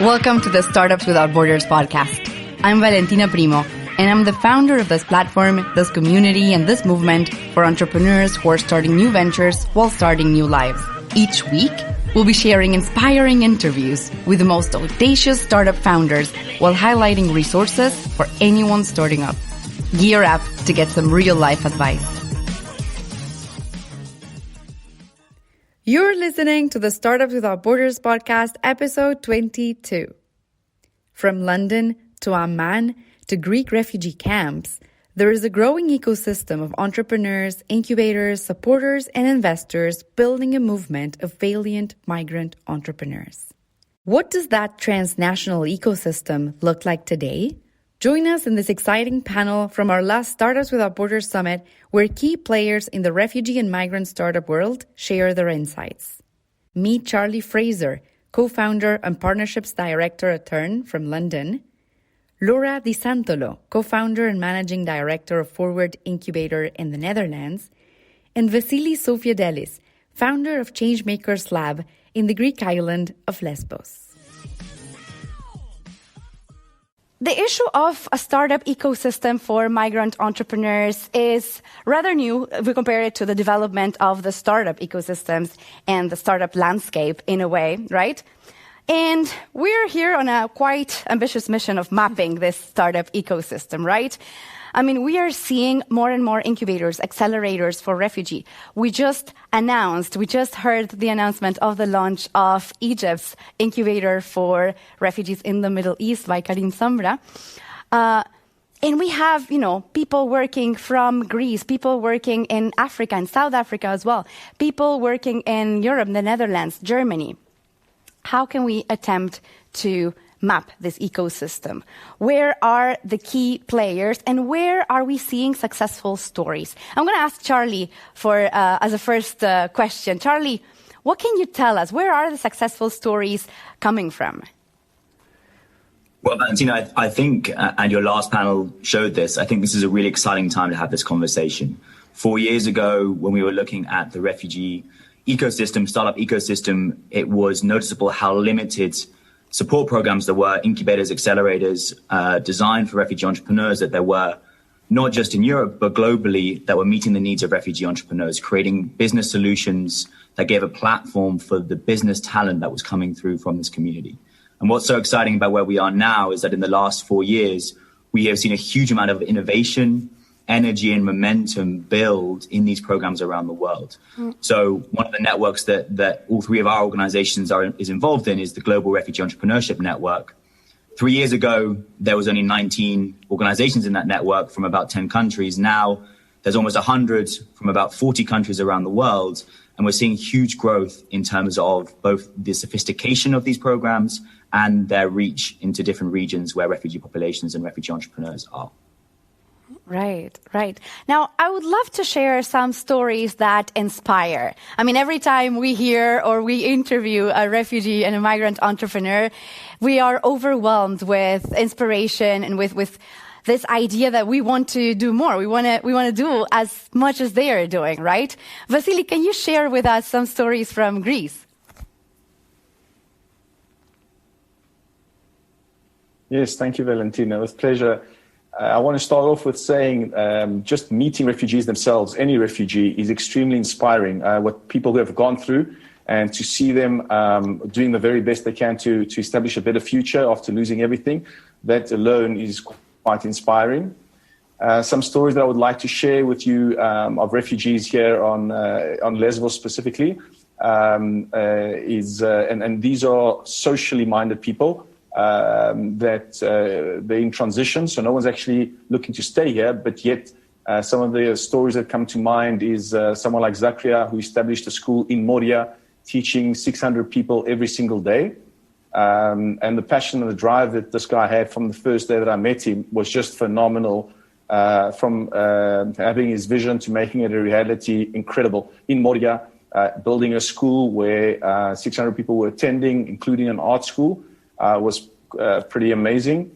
Welcome to the Startups Without Borders podcast. I'm Valentina Primo, and I'm the founder of this platform, this community, and this movement for entrepreneurs who are starting new ventures while starting new lives. Each week, we'll be sharing inspiring interviews with the most audacious startup founders while highlighting resources for anyone starting up. Gear up to get some real-life advice. You're listening to the Startups Without Borders podcast, episode 22. From London to Amman to Greek refugee camps, there is a growing ecosystem of entrepreneurs, incubators, supporters, and investors building a movement of valiant migrant entrepreneurs. What does that transnational ecosystem look like today? Join us in this exciting panel from our last Startups Without Borders Summit, where key players in the refugee and migrant startup world share their insights. Meet Charlie Fraser, co-founder and partnerships director at TERN from London, Laura Di Santolo, co-founder and managing director of Forward Incubator in the Netherlands, and Vasili Sofiadellis, founder of Changemakers Lab in the Greek island of Lesbos. The issue of a startup ecosystem for migrant entrepreneurs is rather new if we compare it to the development of the startup ecosystems and the startup landscape in a way, right? And we're here on a quite ambitious mission of mapping this startup ecosystem, right? I mean, we are seeing more and more incubators, accelerators for refugee. We just heard the announcement of the launch of Egypt's incubator for refugees in the Middle East by Karim Samra. And we have, people working from Greece, people working in Africa and South Africa as well, people working in Europe, the Netherlands, Germany. How can we attempt to map this ecosystem? Where are the key players and where are we seeing successful stories? I'm going to ask Charlie as a first question. Charlie, what can you tell us? Where are the successful stories coming from? Well, Valentina, I think, and your last panel showed this, I think this is a really exciting time to have this conversation. 4 years ago, when we were looking at the refugee ecosystem, startup ecosystem, it was noticeable how limited support programs there were, incubators, accelerators, designed for refugee entrepreneurs that there were, not just in Europe, but globally, that were meeting the needs of refugee entrepreneurs, creating business solutions that gave a platform for the business talent that was coming through from this community. And what's so exciting about where we are now is that in the last 4 years, we have seen a huge amount of innovation, energy and momentum build in these programs around the world. So one of the networks that all three of our organizations is involved in is the Global Refugee Entrepreneurship Network. 3 years ago, there was only 19 organizations in that network from about 10 countries. Now there's almost 100 from about 40 countries around the world. And we're seeing huge growth in terms of both the sophistication of these programs and their reach into different regions where refugee populations and refugee entrepreneurs are. Right. Now, I would love to share some stories that inspire. I mean, every time we hear or we interview a refugee and a migrant entrepreneur, we are overwhelmed with inspiration and with this idea that we want to do more. We want to do as much as they are doing, right? Vasili, can you share with us some stories from Greece? Yes, thank you, Valentina. With pleasure. I want to start off with saying just meeting refugees themselves, any refugee, is extremely inspiring. What people who have gone through and to see them doing the very best they can to establish a better future after losing everything, that alone is quite inspiring. Some stories that I would like to share with you of refugees here on Lesbos specifically and these are socially minded people. That they're in transition, so no one's actually looking to stay here, but yet some of the stories that come to mind is someone like Zakaria, who established a school in Moria, teaching 600 people every single day. And the passion and the drive that this guy had from the first day that I met him was just phenomenal, from having his vision to making it a reality, incredible. In Moria, building a school where 600 people were attending, including an art school, was pretty amazing.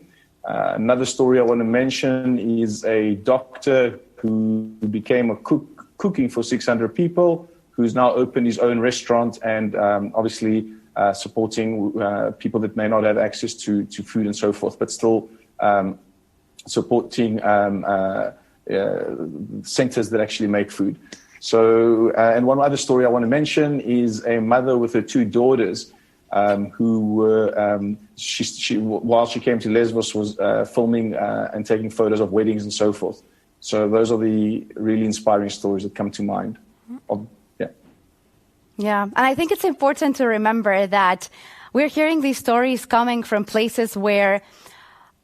Another story I want to mention is a doctor who became a cook, cooking for 600 people, who's now opened his own restaurant and obviously supporting people that may not have access to food and so forth, but still supporting centers that actually make food. So, and one other story I want to mention is a mother with her 2 daughters who were, while she came to Lesbos, was filming and taking photos of weddings and so forth. So those are the really inspiring stories that come to mind. Yeah, and I think it's important to remember that we're hearing these stories coming from places where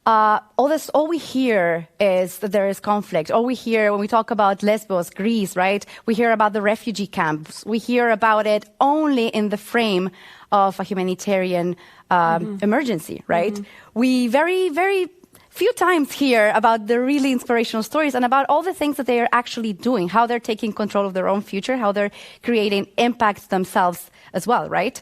all we hear is that there is conflict. All we hear when we talk about Lesbos, Greece, right? We hear about the refugee camps. We hear about it only in the frame of a humanitarian emergency, right? We very, very few times hear about the really inspirational stories and about all the things that they are actually doing, how they're taking control of their own future, how they're creating impact themselves as well, right?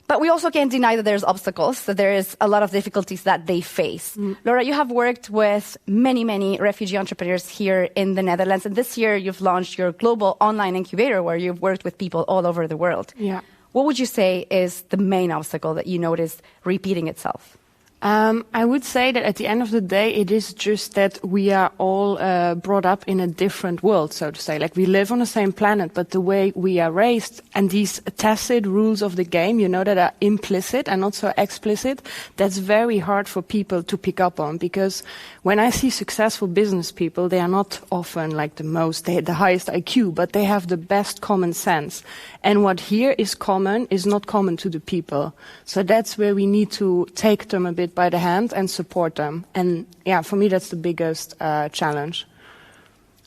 But we also can't deny that there's obstacles, that there is a lot of difficulties that they face. Laura, you have worked with many, many refugee entrepreneurs here in the Netherlands, and this year you've launched your global online incubator where you've worked with people all over the world. Yeah. What would you say is the main obstacle that you notice repeating itself? I would say that at the end of the day, it is just that we are all brought up in a different world, so to say. Like, we live on the same planet, but the way we are raised and these tacit rules of the game, you know, that are implicit and not so explicit, that's very hard for people to pick up on. Because when I see successful business people, they are not often like the highest IQ, but they have the best common sense. And what here is common is not common to the people. So that's where we need to take them a bit by the hand and support them. And yeah, for me, that's the biggest challenge.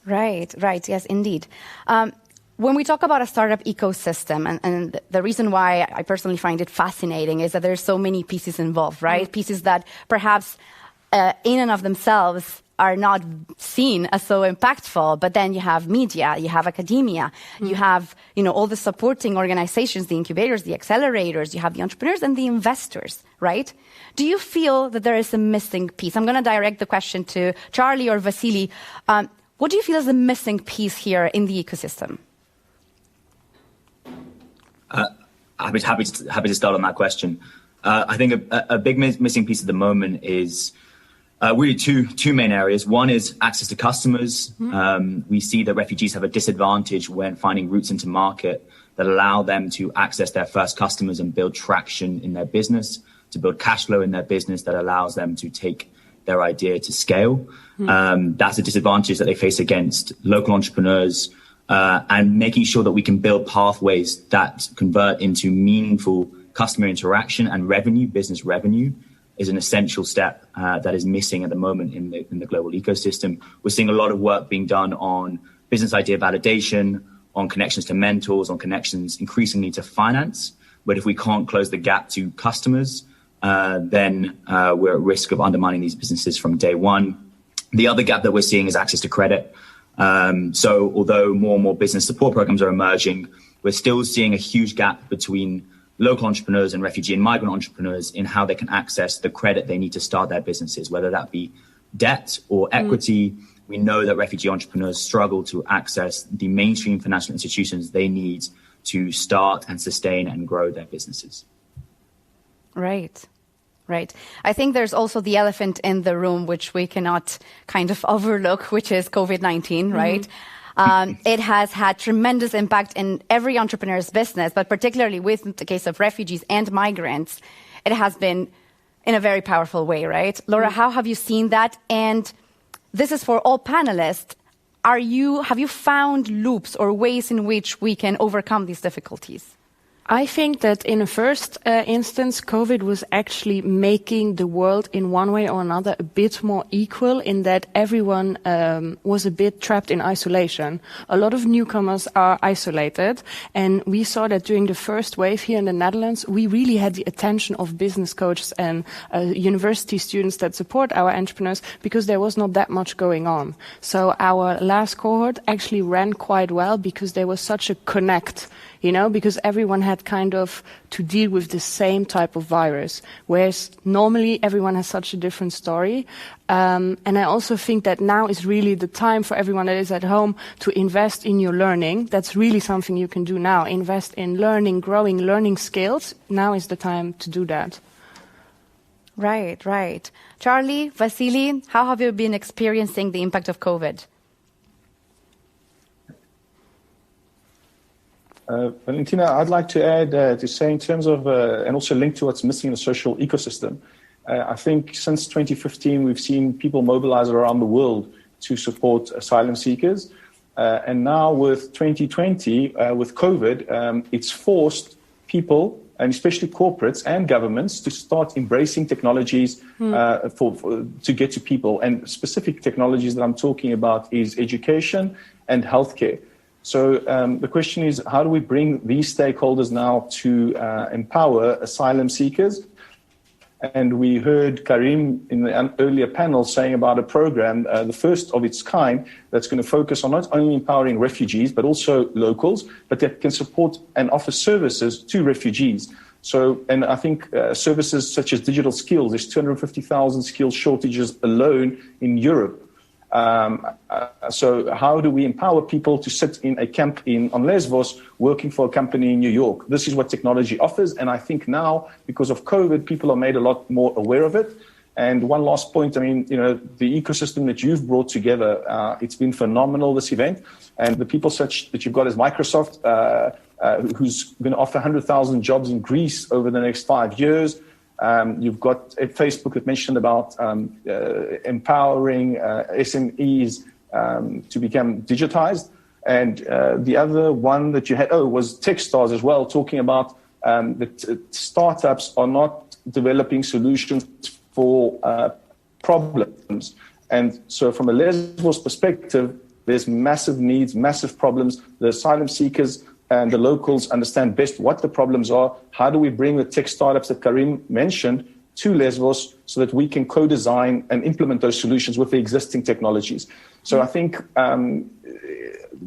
Right, yes, indeed. When we talk about a startup ecosystem, and the reason why I personally find it fascinating is that there's so many pieces involved, right? Pieces that perhaps in and of themselves are not seen as so impactful, but then you have media, you have academia, you have, all the supporting organizations, the incubators, the accelerators, you have the entrepreneurs and the investors, right? Do you feel that there is a missing piece? I'm going to direct the question to Charlie or Vasili. What do you feel is the missing piece here in the ecosystem? Happy to start on that question. I think a big missing piece at the moment is really two main areas. One is access to customers. We see that refugees have a disadvantage when finding routes into market that allow them to access their first customers and build traction in their business, to build cash flow in their business that allows them to take their idea to scale. That's a disadvantage that they face against local entrepreneurs, and making sure that we can build pathways that convert into meaningful customer interaction and revenue, business revenue, is an essential step that is missing at the moment in the global ecosystem. We're seeing a lot of work being done on business idea validation, on connections to mentors, on connections increasingly to finance. But if we can't close the gap to customers, then we're at risk of undermining these businesses from day one. The other gap that we're seeing is access to credit. So although more and more business support programs are emerging, we're still seeing a huge gap between local entrepreneurs and refugee and migrant entrepreneurs in how they can access the credit they need to start their businesses, whether that be debt or equity. We know that refugee entrepreneurs struggle to access the mainstream financial institutions they need to start and sustain and grow their businesses. Right. I think there's also the elephant in the room, which we cannot kind of overlook, which is COVID-19, right? It has had tremendous impact in every entrepreneur's business, but particularly with the case of refugees and migrants, it has been in a very powerful way, right? Laura, how have you seen that? And this is for all panelists. Have you found loops or ways in which we can overcome these difficulties? I think that in the first instance, COVID was actually making the world in one way or another a bit more equal, in that everyone was a bit trapped in isolation. A lot of newcomers are isolated, and we saw that during the first wave here in the Netherlands, we really had the attention of business coaches and university students that support our entrepreneurs, because there was not that much going on. So our last cohort actually ran quite well because there was such a connect, because everyone had kind of to deal with the same type of virus, whereas normally everyone has such a different story. And I also think that now is really the time for everyone that is at home to invest in your learning. That's really something you can do now. Invest in learning, growing, learning skills. Now is the time to do that. Right. Charlie, Vasili, how have you been experiencing the impact of COVID? Valentina, I'd like to add to say in terms of, and also link to what's missing in the social ecosystem. I think since 2015, we've seen people mobilize around the world to support asylum seekers. And now with 2020, with COVID, it's forced people, and especially corporates and governments, to start embracing technologies to get to people. And specific technologies that I'm talking about is education and healthcare. So the question is, how do we bring these stakeholders now to empower asylum seekers? And we heard Karim in the earlier panel saying about a program, the first of its kind, that's going to focus on not only empowering refugees, but also locals, but that can support and offer services to refugees. So, and I think services such as digital skills, there's 250,000 skills shortages alone in Europe. So how do we empower people to sit in a camp on Lesbos working for a company in New York? This is what technology offers. And I think now, because of COVID, people are made a lot more aware of it. And one last point, I mean, the ecosystem that you've brought together, it's been phenomenal, this event. And the people such that you've got as Microsoft, who's going to offer 100,000 jobs in Greece over the next 5 years. You've got Facebook that mentioned about empowering SMEs to become digitized. And the other one that you had, was Techstars as well, talking about that startups are not developing solutions for problems. And so from a Lesbos perspective, there's massive needs, massive problems. The asylum seekers and the locals understand best what the problems are. How do we bring the tech startups that Karim mentioned to Lesbos so that we can co-design and implement those solutions with the existing technologies? So I think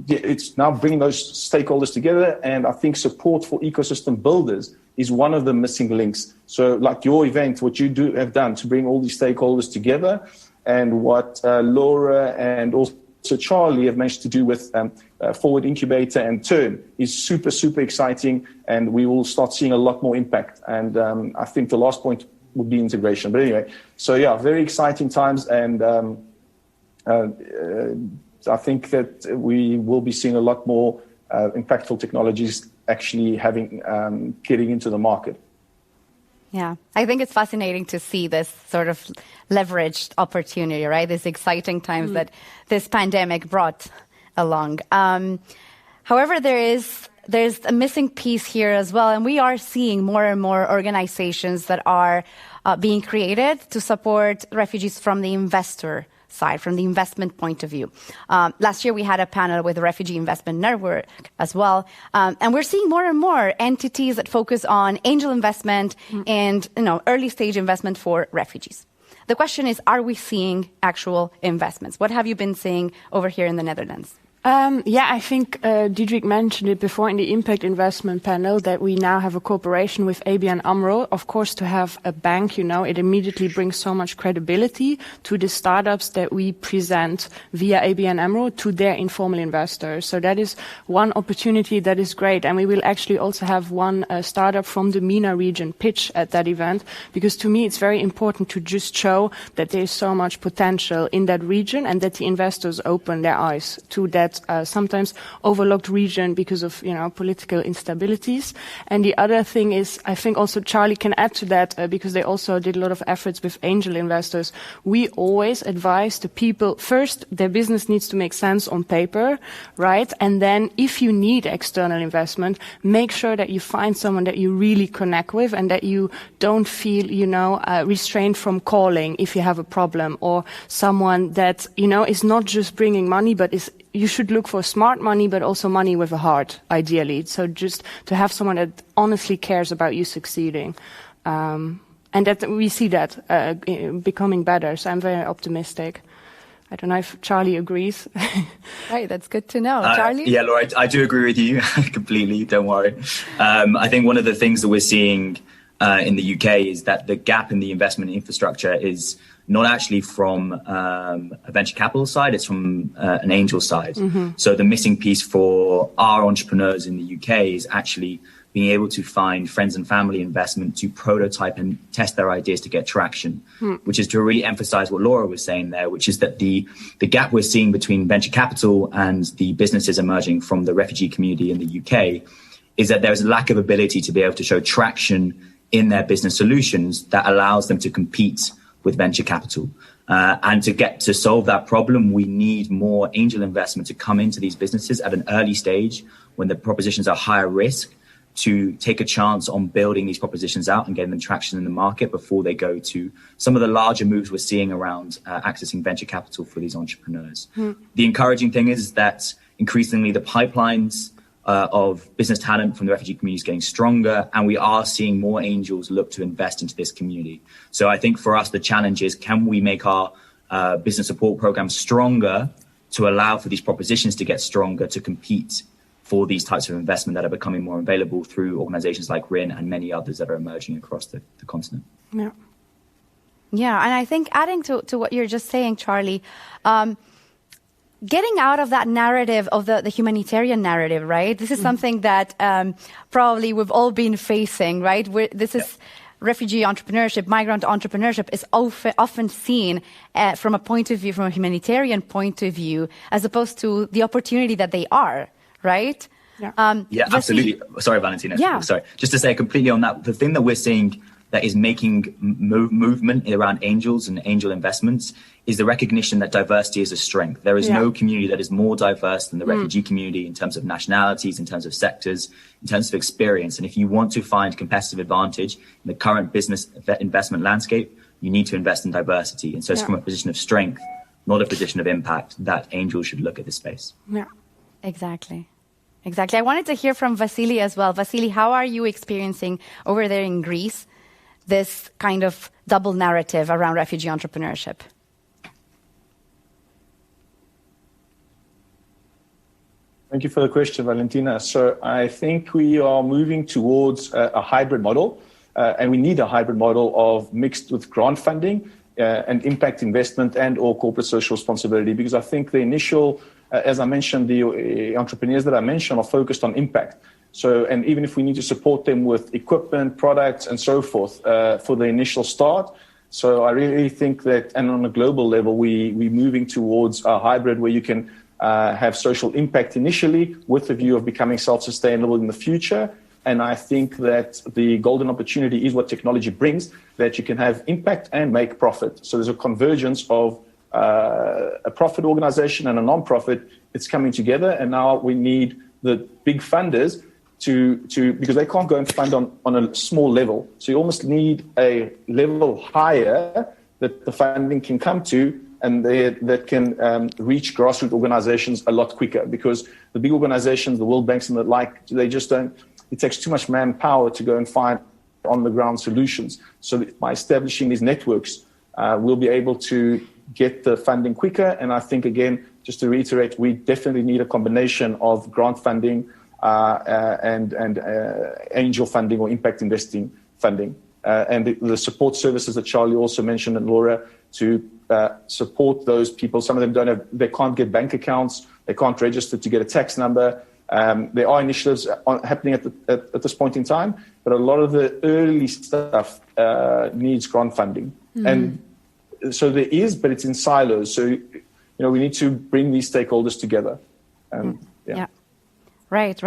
it's now bringing those stakeholders together, and I think support for ecosystem builders is one of the missing links. So like your event, what you have done to bring all these stakeholders together, and what Laura and also Charlie have managed to do with Forward Incubator and TERN is super, super exciting, and we will start seeing a lot more impact. And I think the last point would be integration. But anyway, so yeah, very exciting times, and I think that we will be seeing a lot more impactful technologies actually getting into the market. Yeah, I think it's fascinating to see this sort of leveraged opportunity, right? These exciting times that this pandemic brought along. However, there's a missing piece here as well, and we are seeing more and more organizations that are being created to support refugees from the investor side, from the investment point of view. Last year, we had a panel with the Refugee Investment Network as well. And we're seeing more and more entities that focus on angel investment and early stage investment for refugees. The question is, are we seeing actual investments? What have you been seeing over here in the Netherlands? I think Diederik mentioned it before in the impact investment panel that we now have a cooperation with ABN AMRO. Of course, to have a bank, it immediately brings so much credibility to the startups that we present via ABN AMRO to their informal investors. So that is one opportunity that is great. And we will actually also have one startup from the MENA region pitch at that event, because to me it's very important to just show that there is so much potential in that region and that the investors open their eyes to that sometimes overlooked region because of political instabilities. And the other thing is, I think also Charlie can add to that because they also did a lot of efforts with angel investors. We always advise the people, first, their business needs to make sense on paper, right? And then if you need external investment, make sure that you find someone that you really connect with and that you don't feel, restrained from calling if you have a problem, or someone that, is not just bringing money, but you should look for smart money, but also money with a heart, ideally. So just to have someone that honestly cares about you succeeding. And that we see that becoming better. So I'm very optimistic. I don't know if Charlie agrees. Right, that's good to know. Charlie? Yeah, Laura, I do agree with you completely. Don't worry. I think one of the things that we're seeing in the UK is that the gap in the investment infrastructure is not actually from a venture capital side, it's from an angel side. Mm-hmm. So the missing piece for our entrepreneurs in the UK is actually being able to find friends and family investment to prototype and test their ideas to get traction, which is to really emphasize what Laura was saying there, which is that the gap we're seeing between venture capital and the businesses emerging from the refugee community in the UK is that there's a lack of ability to be able to show traction in their business solutions that allows them to compete with venture capital. And to solve that problem, we need more angel investment to come into these businesses at an early stage when the propositions are higher risk, to take a chance on building these propositions out and getting them traction in the market before they go to some of the larger moves we're seeing around accessing venture capital for these entrepreneurs. The encouraging thing is that increasingly the pipelines of business talent from the refugee community is getting stronger, and we are seeing more angels look to invest into this community. So I think for us, the challenge is, can we make our business support programs stronger to allow for these propositions to get stronger, to compete for these types of investment that are becoming more available through organizations like RIN and many others that are emerging across the continent. Yeah. Yeah, and I think adding to what you're just saying, Charlie, getting out of that narrative of the humanitarian narrative, right? This is something that probably we've all been facing, right? Refugee entrepreneurship, migrant entrepreneurship is often seen from a point of view, from a humanitarian point of view, as opposed to the opportunity that they are. Right? Yeah, absolutely. Sorry, Valentina. Yeah. Sorry. Just to say completely on that, the thing that we're seeing that is making movement around angels and angel investments is the recognition that diversity is a strength. There is no community that is more diverse than the refugee community in terms of nationalities, in terms of sectors, in terms of experience. And if you want to find competitive advantage in the current business investment landscape, you need to invest in diversity. And so it's from a position of strength, not a position of impact, that angels should look at this space. Yeah. Exactly. I wanted to hear from Vasili as well. Vasili, how are you experiencing over there in Greece this kind of double narrative around refugee entrepreneurship? Thank you for the question, Valentina. So I think we are moving towards a hybrid model, and we need a hybrid model of mixed with grant funding and impact investment and or corporate social responsibility, because I think the initial as I mentioned, the entrepreneurs that I mentioned are focused on impact. So, and even if we need to support them with equipment, products, and so forth for the initial start. So I really think that, and on a global level, we're moving towards a hybrid where you can have social impact initially with the view of becoming self-sustainable in the future. And I think that the golden opportunity is what technology brings, that you can have impact and make profit. So there's a convergence of a profit organization and a non-profit. It's coming together, and now we need the big funders to because they can't go and fund on a small level. So you almost need a level higher that the funding can come to, and that can reach grassroots organizations a lot quicker, because the big organizations, the World Banks and the like, they just don't. It takes too much manpower to go and find on the ground solutions. So by establishing these networks, we'll be able to get the funding quicker. And I think, again, just to reiterate, we definitely need a combination of grant funding and angel funding or impact investing funding. And the support services that Charlie also mentioned, and Laura, to support those people. Some of them they can't get bank accounts, they can't register to get a tax number. There are initiatives happening at this point in time, but a lot of the early stuff needs grant funding. And so there is, but it's in silos. So, we need to bring these stakeholders together. Yeah. Right.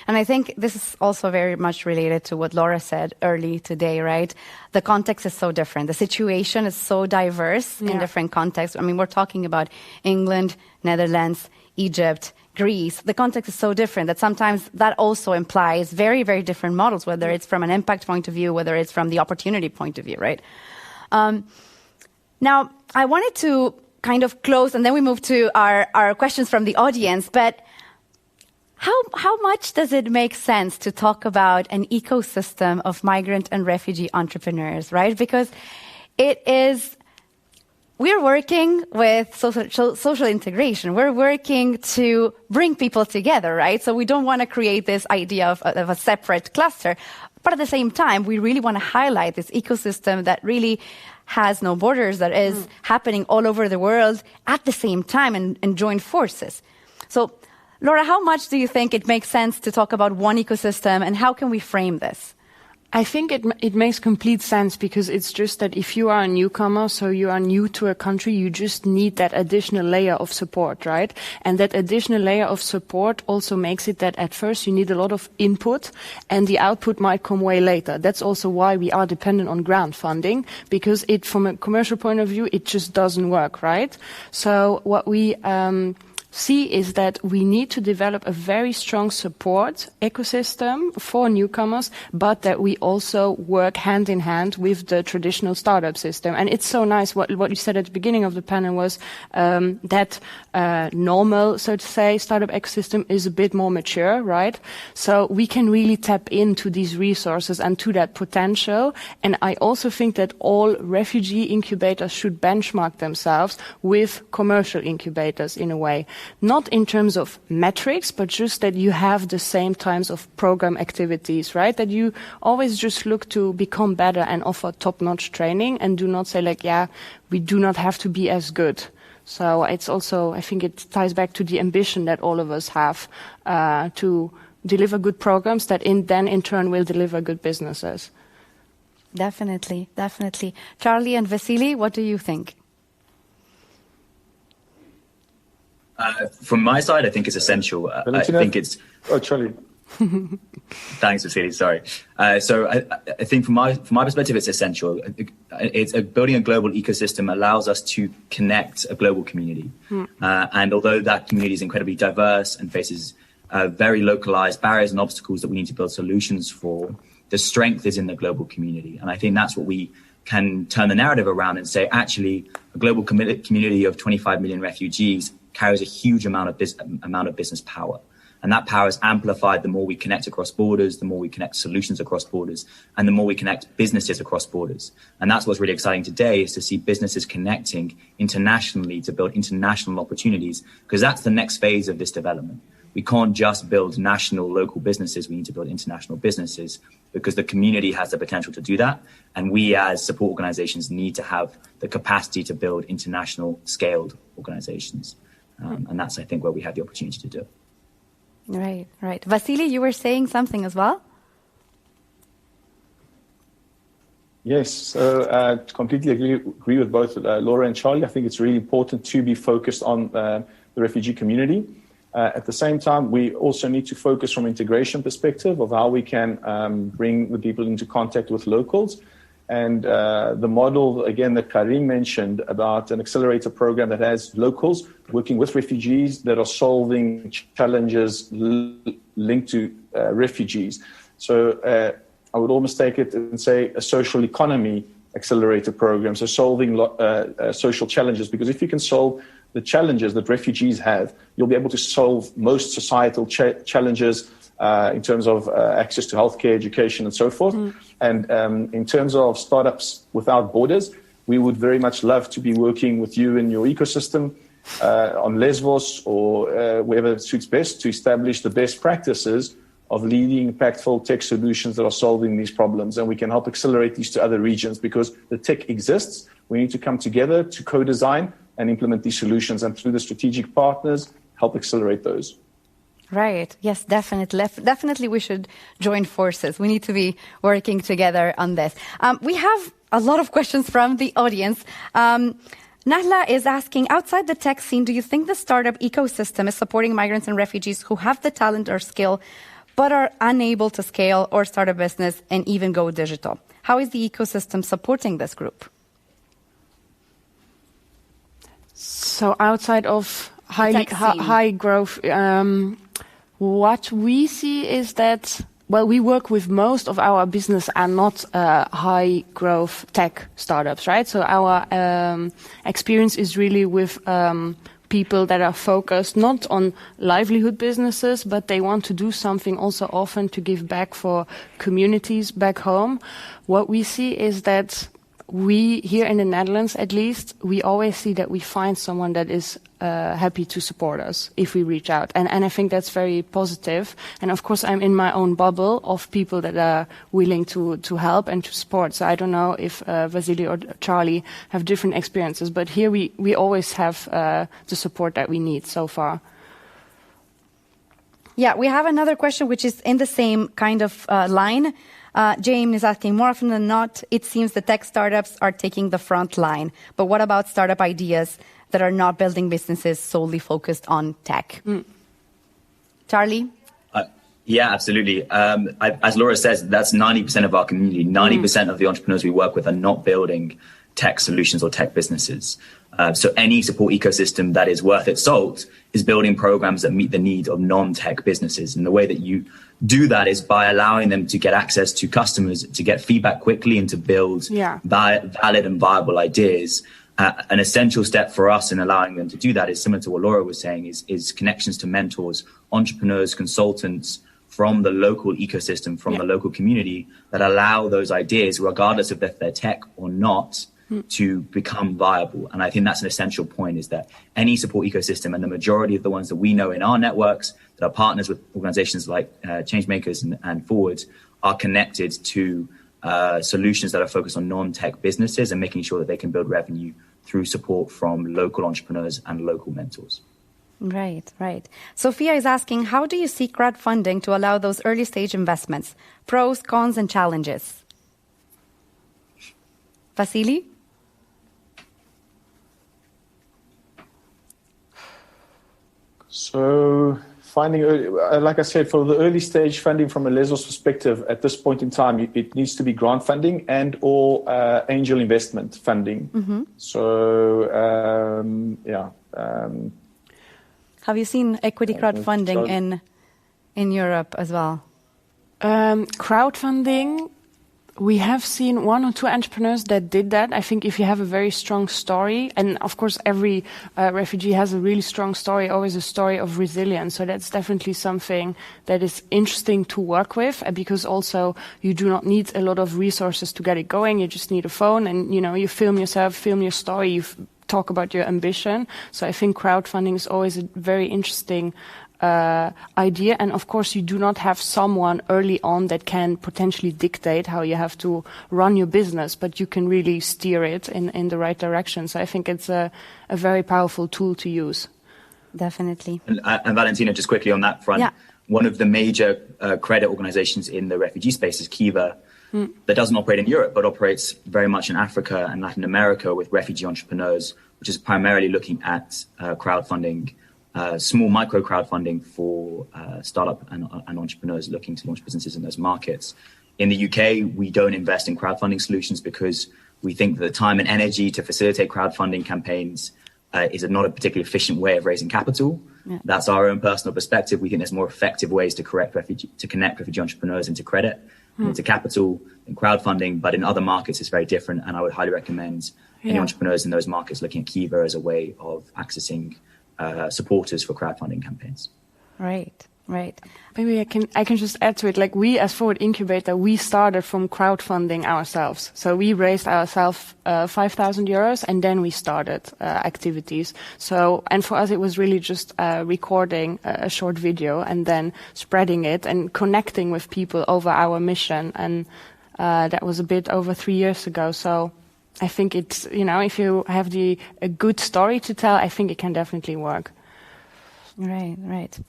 And I think this is also very much related to what Laura said early today, right? The context is so different. The situation is so diverse in different contexts. I mean, we're talking about England, Netherlands, Egypt, Greece. The context is so different that sometimes that also implies very, very different models, whether it's from an impact point of view, whether it's from the opportunity point of view, right? Now, I wanted to kind of close, and then we move to our questions from the audience, but how much does it make sense to talk about an ecosystem of migrant and refugee entrepreneurs, right? Because it is we're working with social integration. We're working to bring people together, right? So we don't want to create this idea of a separate cluster. But at the same time, we really want to highlight this ecosystem that really has no borders, that is happening all over the world at the same time and join forces. So, Laura, how much do you think it makes sense to talk about one ecosystem, and how can we frame this? I think it makes complete sense, because it's just that if you are a newcomer, so you are new to a country, you just need that additional layer of support, right? And that additional layer of support also makes it that at first you need a lot of input, and the output might come way later. That's also why we are dependent on grant funding, because from a commercial point of view, it just doesn't work, right? So what we see is that we need to develop a very strong support ecosystem for newcomers, but that we also work hand in hand with the traditional startup system. And it's so nice what you said at the beginning of the panel was that normal, so to say, startup ecosystem is a bit more mature, right? So we can really tap into these resources and to that potential. And I also think that all refugee incubators should benchmark themselves with commercial incubators in a way. Not in terms of metrics, but just that you have the same types of program activities, right? That you always just look to become better and offer top-notch training, and do not say like, yeah, we do not have to be as good. So it's also, I think it ties back to the ambition that all of us have to deliver good programs that then in turn will deliver good businesses. Definitely, definitely. Charlie and Vasili, what do you think? From my side, I think it's essential. I think it's... Oh, Charlie. Thanks, Vasili. Sorry. So I think from my perspective, it's essential. It's building a global ecosystem allows us to connect a global community. And although that community is incredibly diverse and faces very localized barriers and obstacles that we need to build solutions for, the strength is in the global community. And I think that's what we can turn the narrative around and say, actually, a global community of 25 million refugees carries a huge amount of business power. And that power is amplified the more we connect across borders, the more we connect solutions across borders, and the more we connect businesses across borders. And that's what's really exciting today, is to see businesses connecting internationally to build international opportunities, because that's the next phase of this development. We can't just build national, local businesses. We need to build international businesses, because the community has the potential to do that. And we as support organizations need to have the capacity to build international scaled organizations. And that's, I think, where we have the opportunity to do. Right, right. Vasili, you were saying something as well? Yes, so I completely agree with both Laura and Charlie. I think it's really important to be focused on the refugee community. At the same time, we also need to focus from integration perspective of how we can bring the people into contact with locals. And the model, again, that Karim mentioned about an accelerator program that has locals working with refugees that are solving challenges linked to refugees. So I would almost take it and say a social economy accelerator program, so solving social challenges, because if you can solve the challenges that refugees have, you'll be able to solve most societal challenges in terms of access to healthcare, education, and so forth. And in terms of startups without borders, we would very much love to be working with you in your ecosystem on Lesbos or wherever suits best to establish the best practices of leading impactful tech solutions that are solving these problems. And we can help accelerate these to other regions, because the tech exists. We need to come together to co-design and implement these solutions, and through the strategic partners, help accelerate those. Right. Yes, definitely. Definitely we should join forces. We need to be working together on this. We have a lot of questions from the audience. Nahla is asking, outside the tech scene, do you think the startup ecosystem is supporting migrants and refugees who have the talent or skill, but are unable to scale or start a business and even go digital? How is the ecosystem supporting this group? So outside of high growth, what we see is that, well, we work with most of our business are not high growth tech startups, right? So our experience is really with people that are focused not on livelihood businesses, but they want to do something also often to give back for communities back home. What we see is that we here in the Netherlands, at least, we always see that we find someone that is happy to support us if we reach out. And I think that's very positive. And of course, I'm in my own bubble of people that are willing to help and to support. So I don't know if Vasili or Charlie have different experiences, but here we always have the support that we need so far. Yeah, we have another question which is in the same kind of line. James is asking, more often than not, it seems the tech startups are taking the front line. But what about startup ideas that are not building businesses solely focused on tech? Charlie? Yeah, absolutely. As Laura says, that's 90% of our community. 90% of the entrepreneurs we work with are not building tech solutions or tech businesses. So any support ecosystem that is worth its salt is building programs that meet the needs of non-tech businesses. And the way that you do that is by allowing them to get access to customers, to get feedback quickly, and to build valid and viable ideas. An essential step for us in allowing them to do that is similar to what Laura was saying, is connections to mentors, entrepreneurs, consultants from the local ecosystem, from the local community, that allow those ideas, regardless of if they're tech or not, to become viable. And I think that's an essential point, is that any support ecosystem, and the majority of the ones that we know in our networks that are partners with organizations like Changemakers and Forward, are connected to solutions that are focused on non-tech businesses and making sure that they can build revenue through support from local entrepreneurs and local mentors. Right, right. Sophia is asking, how do you see crowdfunding to allow those early stage investments? Pros, cons, and challenges? Vasili? So finding, like I said, for the early stage funding from a Lesbos perspective, at this point in time, it needs to be grant funding and or angel investment funding. So, have you seen equity crowdfunding in Europe as well? Crowdfunding, we have seen one or two entrepreneurs that did that. I think if you have a very strong story, and of course every refugee has a really strong story, always a story of resilience. So that's definitely something that is interesting to work with, because also you do not need a lot of resources to get it going. You just need a phone and, you film yourself, film your story, you talk about your ambition. So I think crowdfunding is always a very interesting idea. And of course, you do not have someone early on that can potentially dictate how you have to run your business, but you can really steer it in the right direction. So I think it's a very powerful tool to use. Definitely. And Valentina, just quickly on that front, one of the major credit organizations in the refugee space is Kiva, that doesn't operate in Europe, but operates very much in Africa and Latin America with refugee entrepreneurs, which is primarily looking at crowdfunding, small micro crowdfunding for startup and entrepreneurs looking to launch businesses in those markets. In the UK, we don't invest in crowdfunding solutions because we think that the time and energy to facilitate crowdfunding campaigns is not a particularly efficient way of raising capital. That's our own personal perspective. We think there's more effective ways to connect refugee entrepreneurs into credit and into capital and crowdfunding. But in other markets, it's very different. And I would highly recommend any entrepreneurs in those markets looking at Kiva as a way of accessing supporters for crowdfunding campaigns. Right, right. Maybe I can just add to it. Like, we as Forward Incubator, we started from crowdfunding ourselves. So we raised ourselves 5,000 euros, and then we started activities. So, and for us, it was really just recording a short video and then spreading it and connecting with people over our mission. And that was a bit over 3 years ago. So I think it's, if you have a good story to tell, I think it can definitely work. Right, right.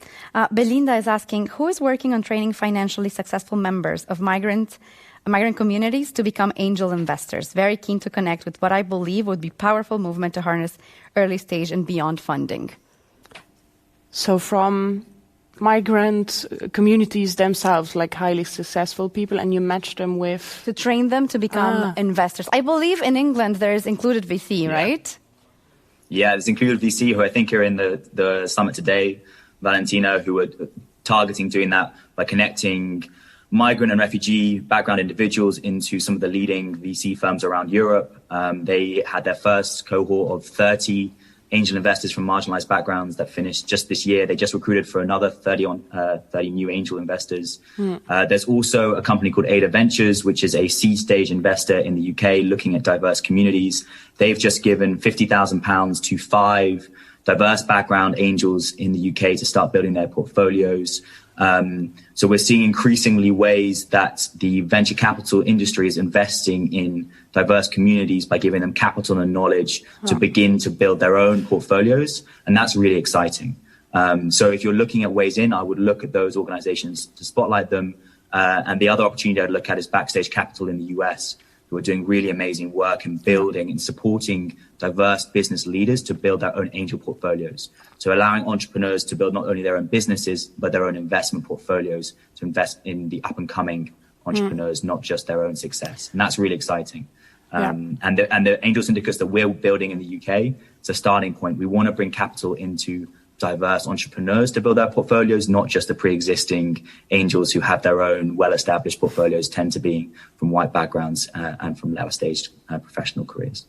Belinda is asking, who is working on training financially successful members of migrant communities to become angel investors? Very keen to connect with what I believe would be powerful movement to harness early stage and beyond funding. So from migrant communities themselves, like highly successful people, and you match them with... To train them to become investors. I believe in England there is included VC, right? Yeah, there's included VC, who I think are in the summit today, Valentina, who are targeting doing that by connecting migrant and refugee background individuals into some of the leading VC firms around Europe. They had their first cohort of 30 angel investors from marginalized backgrounds that finished just this year. They just recruited for another 30 new angel investors. There's also a company called Ada Ventures, which is a seed stage investor in the UK looking at diverse communities. They've just given £50,000 to 5 diverse background angels in the UK to start building their portfolios. So we're seeing increasingly ways that the venture capital industry is investing in diverse communities by giving them capital and knowledge to begin to build their own portfolios. And that's really exciting. So if you're looking at ways in, I would look at those organizations to spotlight them. And the other opportunity I'd look at is Backstage Capital in the US, who are doing really amazing work in building and supporting diverse business leaders to build their own angel portfolios. So allowing entrepreneurs to build not only their own businesses, but their own investment portfolios to invest in the up and coming entrepreneurs, not just their own success. And that's really exciting. And the angel syndicates that we're building in the UK, it's a starting point. We want to bring capital into diverse entrepreneurs to build their portfolios, not just the pre-existing angels who have their own well-established portfolios, tend to be from white backgrounds and from lower stage professional careers.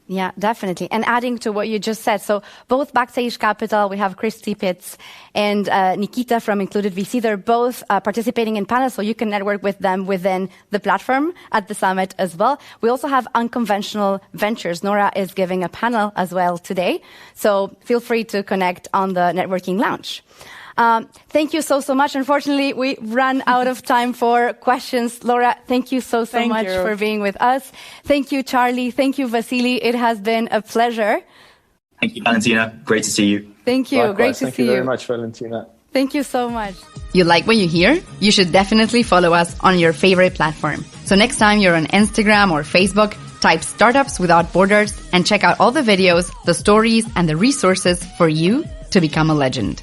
Yeah, definitely. And adding to what you just said, so both Backstage Capital, we have Chris Tippett and Nikita from Included VC. They're both participating in panels, so you can network with them within the platform at the summit as well. We also have Unconventional Ventures. Nora is giving a panel as well today, so feel free to connect on the networking lounge. Thank you so much. Unfortunately, we ran out of time for questions. Laura, thank you so much for being with us. Thank you, Charlie. Thank you, Vasili. It has been a pleasure. Thank you, Valentina. Great to see you. Thank you. Likewise. Great to see you. Thank you very much, Valentina. Thank you so much. You like what you hear? You should definitely follow us on your favorite platform. So next time you're on Instagram or Facebook, type Startups Without Borders and check out all the videos, the stories, and the resources for you to become a legend.